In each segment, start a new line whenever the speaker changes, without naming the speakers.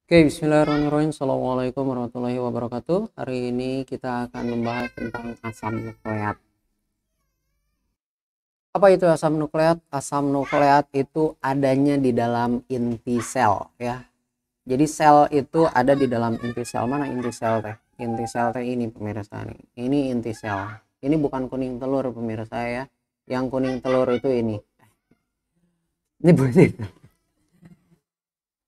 Oke, bismillahirrahmanirrahim. Assalamualaikum warahmatullahi wabarakatuh. Hari ini kita akan membahas tentang asam nukleat. Apa itu asam nukleat? Asam nukleat itu adanya di dalam inti sel, ya. Jadi sel itu ada di dalam inti sel. Mana inti sel teh? Inti sel teh ini pemirsa nih. Ini inti sel. Ini bukan kuning telur pemirsa ya. Yang kuning telur itu ini. Ini bukan.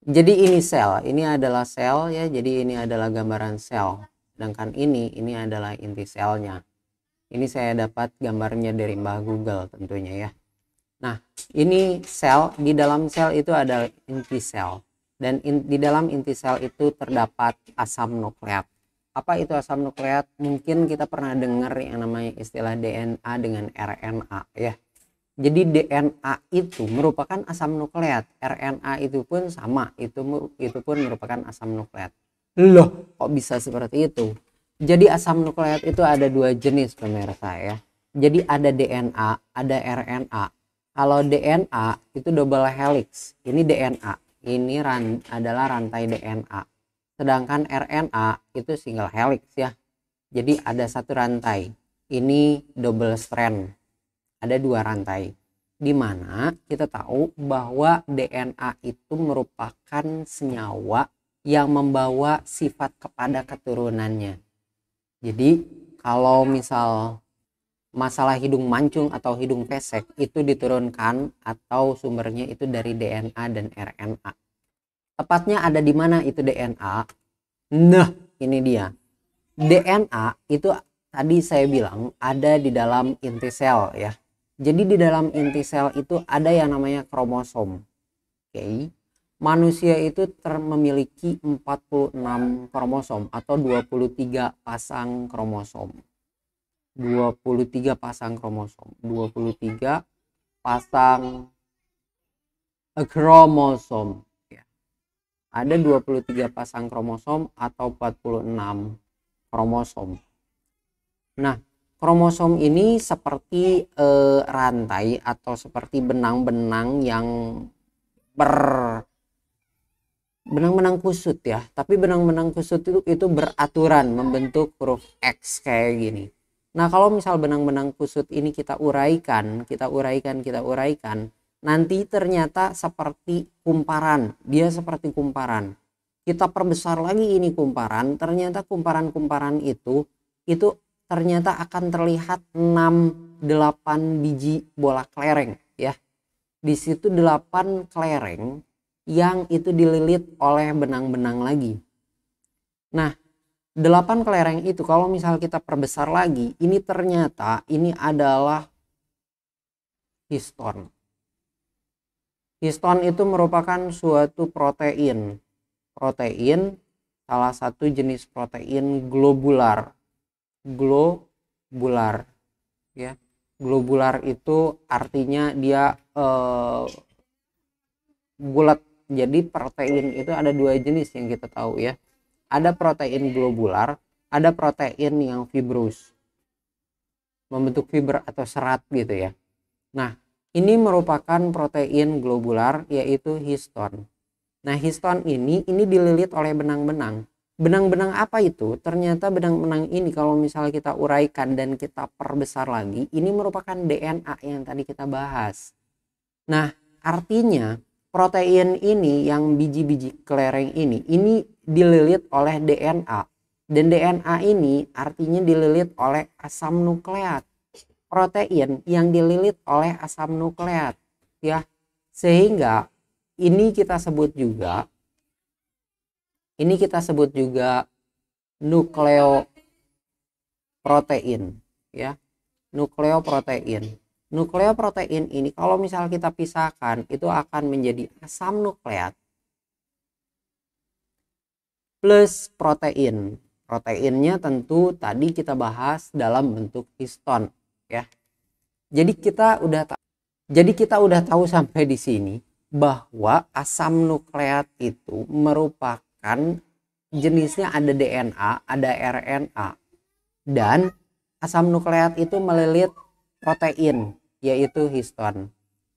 Jadi ini sel, ini adalah sel ya. Jadi ini adalah gambaran sel. Sedangkan ini adalah inti selnya. Ini saya dapat gambarnya dari Mbah Google tentunya ya. Nah, ini sel, di dalam sel itu ada inti sel. Dan di dalam inti sel itu terdapat asam nukleat. Apa itu asam nukleat? Mungkin kita pernah dengar yang namanya istilah DNA dengan RNA ya. Jadi DNA itu merupakan asam nukleat, RNA itu pun sama, itu pun merupakan asam nukleat. Loh, kok bisa seperti itu? Jadi asam nukleat itu ada dua jenis pemirsa ya. Jadi ada DNA, ada RNA. Kalau DNA itu double helix, ini DNA, ini adalah rantai DNA. Sedangkan RNA itu single helix ya. Jadi ada satu rantai, ini double strand. Ada dua rantai, di mana kita tahu bahwa DNA itu merupakan senyawa yang membawa sifat kepada keturunannya. Jadi kalau misal masalah hidung mancung atau hidung pesek itu diturunkan atau sumbernya itu dari DNA dan RNA. Tepatnya ada di mana itu DNA? Nah, ini dia. DNA itu tadi saya bilang ada di dalam inti sel ya. Jadi di dalam inti sel itu ada yang namanya kromosom. Oke. Manusia itu memiliki 46 kromosom atau 23 pasang kromosom. 23 pasang kromosom. 23 pasang kromosom ya. Ada 23 pasang kromosom atau 46 kromosom. Nah, kromosom ini seperti rantai atau seperti benang-benang yang benang-benang kusut ya. Tapi benang-benang kusut itu beraturan membentuk huruf X kayak gini. Nah, kalau misal benang-benang kusut ini kita uraikan, nanti ternyata seperti kumparan. Dia seperti kumparan. Kita perbesar lagi ini kumparan, ternyata kumparan-kumparan itu ternyata akan terlihat 6-8 biji bola kelereng ya. Di situ 8 kelereng yang itu dililit oleh benang-benang lagi. Nah, 8 kelereng itu kalau misal kita perbesar lagi, ini ternyata ini adalah histon. Histon itu merupakan suatu protein. Protein salah satu jenis protein globular ya. Globular itu artinya dia bulat. Jadi protein itu ada dua jenis yang kita tahu ya. Ada protein globular, ada protein yang fibrous, membentuk fiber atau serat gitu ya. Nah, ini merupakan protein globular yaitu histon. Nah, histon ini dililit oleh benang-benang. Benang-benang apa itu? Ternyata benang-benang ini kalau misalnya kita uraikan dan kita perbesar lagi, ini merupakan DNA yang tadi kita bahas. Nah, artinya protein ini yang biji-biji kelereng ini dililit oleh DNA. Dan DNA ini artinya dililit oleh asam nukleat. Protein yang dililit oleh asam nukleat ya. Sehingga ini kita sebut juga nukleoprotein ya. Nukleoprotein ini kalau misal kita pisahkan itu akan menjadi asam nukleat plus protein. Proteinnya tentu tadi kita bahas dalam bentuk histon ya. Jadi kita udah tahu sampai di sini bahwa asam nukleat itu merupakan jenisnya ada DNA, ada RNA, dan asam nukleat itu melilit protein yaitu histon.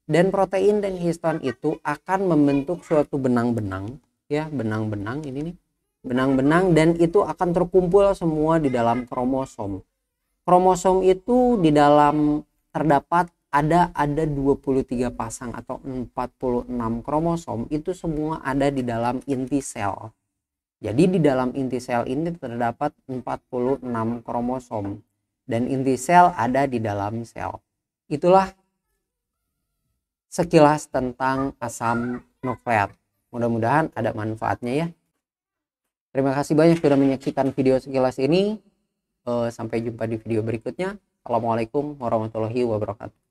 Dan protein dan histon itu akan membentuk suatu benang-benang ya, benang-benang ini nih, benang-benang, dan itu akan terkumpul semua di dalam kromosom. Kromosom itu di dalam terdapat ada 23 pasang atau 46 kromosom, itu semua ada di dalam inti sel. Jadi di dalam inti sel ini terdapat 46 kromosom dan inti sel ada di dalam sel. Itulah sekilas tentang asam nukleat. Mudah-mudahan ada manfaatnya ya. Terima kasih banyak sudah menyaksikan video sekilas ini. Sampai jumpa di video berikutnya. Assalamualaikum warahmatullahi wabarakatuh.